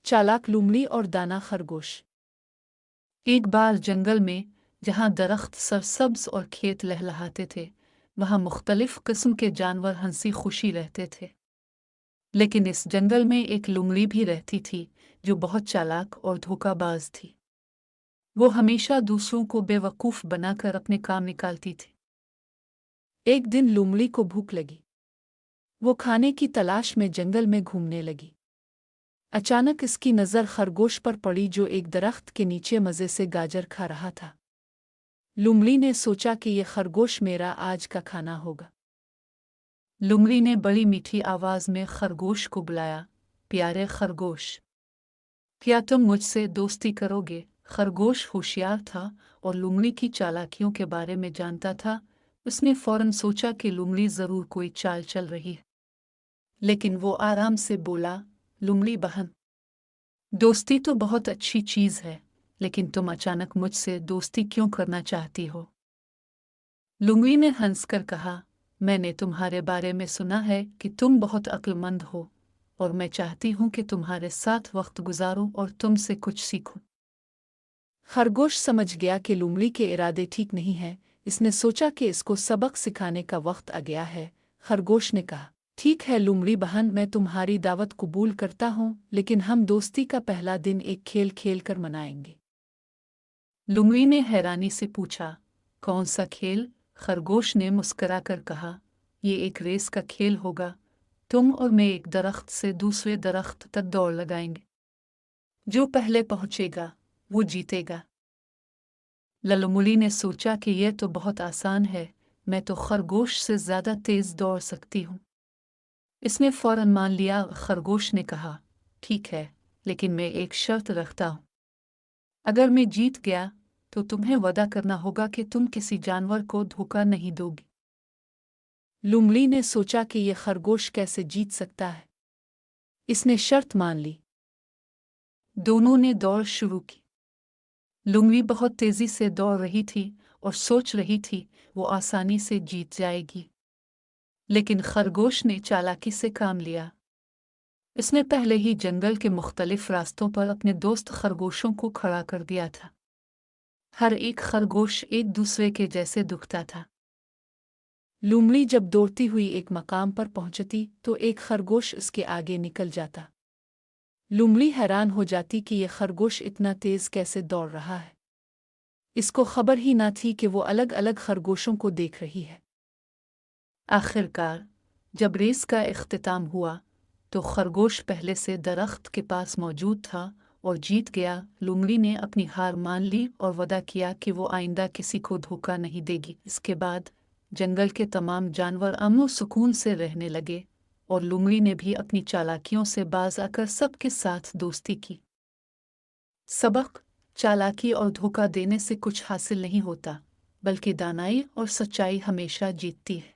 चालाक लोमड़ी और दाना खरगोश। एक बार जंगल में, जहाँ दरख्त सरसब्ज और खेत लहलहाते थे, वहाँ मुख्तलिफ किस्म के जानवर हंसी खुशी रहते थे। लेकिन इस जंगल में एक लोमड़ी भी रहती थी जो बहुत चालाक और धोखाबाज थी। वो हमेशा दूसरों को बेवकूफ़ बनाकर अपने काम निकालती थी। एक दिन लोमड़ी को भूख लगी। वो खाने की तलाश में जंगल में घूमने लगी। अचानक इसकी नज़र खरगोश पर पड़ी जो एक दरख्त के नीचे मज़े से गाजर खा रहा था। लोमड़ी ने सोचा कि यह खरगोश मेरा आज का खाना होगा। लोमड़ी ने बड़ी मीठी आवाज़ में खरगोश को बुलाया, प्यारे खरगोश, क्या तुम मुझसे दोस्ती करोगे? खरगोश होशियार था और लोमड़ी की चालाकियों के बारे में जानता था। उसने फौरन सोचा कि लोमड़ी ज़रूर कोई चाल चल रही है। लेकिन वो आराम से बोला, लोमड़ी बहन, दोस्ती तो बहुत अच्छी चीज़ है, लेकिन तुम अचानक मुझसे दोस्ती क्यों करना चाहती हो? लोमड़ी ने हंसकर कहा, मैंने तुम्हारे बारे में सुना है कि तुम बहुत अक्लमंद हो और मैं चाहती हूँ कि तुम्हारे साथ वक्त गुजारूं और तुमसे कुछ सीखूं। खरगोश समझ गया कि लोमड़ी के इरादे ठीक नहीं हैं। इसने सोचा कि इसको सबक सिखाने का वक्त आ गया है। खरगोश ने कहा, ठीक है लोमड़ी बहन, मैं तुम्हारी दावत कबूल करता हूँ, लेकिन हम दोस्ती का पहला दिन एक खेल खेल कर मनाएंगे। लोमड़ी ने हैरानी से पूछा, कौन सा खेल? खरगोश ने मुस्कुराकर कहा, ये एक रेस का खेल होगा। तुम और मैं एक दरख्त से दूसरे दरख्त तक दौड़ लगाएंगे। जो पहले पहुंचेगा वो जीतेगा। लोमड़ी ने सोचा कि यह तो बहुत आसान है, मैं तो खरगोश से ज़्यादा तेज़ दौड़ सकती हूँ। इसने फौरन मान लिया। खरगोश ने कहा, ठीक है, लेकिन मैं एक शर्त रखता हूँ। अगर मैं जीत गया तो तुम्हें वादा करना होगा कि तुम किसी जानवर को धोखा नहीं दोगी। लोमड़ी ने सोचा कि यह खरगोश कैसे जीत सकता है। इसने शर्त मान ली। दोनों ने दौड़ शुरू की। लोमड़ी बहुत तेज़ी से दौड़ रही थी और सोच रही थी वो आसानी से जीत जाएगी। लेकिन खरगोश ने चालाकी से काम लिया। इसने पहले ही जंगल के मुख्तलिफ रास्तों पर अपने दोस्त खरगोशों को खड़ा कर दिया था। हर एक खरगोश एक दूसरे के जैसे दुखता था। लोमड़ी जब दौड़ती हुई एक मकाम पर पहुंचती तो एक खरगोश उसके आगे निकल जाता। लोमड़ी हैरान हो जाती कि यह खरगोश इतना तेज़ कैसे दौड़ रहा है। इसको खबर ही ना थी कि वो अलग अलग खरगोशों को देख रही है। आखिरकार जब रेस का इख्तिताम हुआ तो खरगोश पहले से दरख्त के पास मौजूद था और जीत गया। लोमड़ी ने अपनी हार मान ली और वादा किया कि वो आइंदा किसी को धोखा नहीं देगी। इसके बाद जंगल के तमाम जानवर अमन सुकून से रहने लगे और लोमड़ी ने भी अपनी चालाकियों से बाज आकर सबके साथ दोस्ती की। सबक: चालाकी और धोखा देने से कुछ हासिल नहीं होता, बल्कि दानाई और सच्चाई हमेशा जीतती है।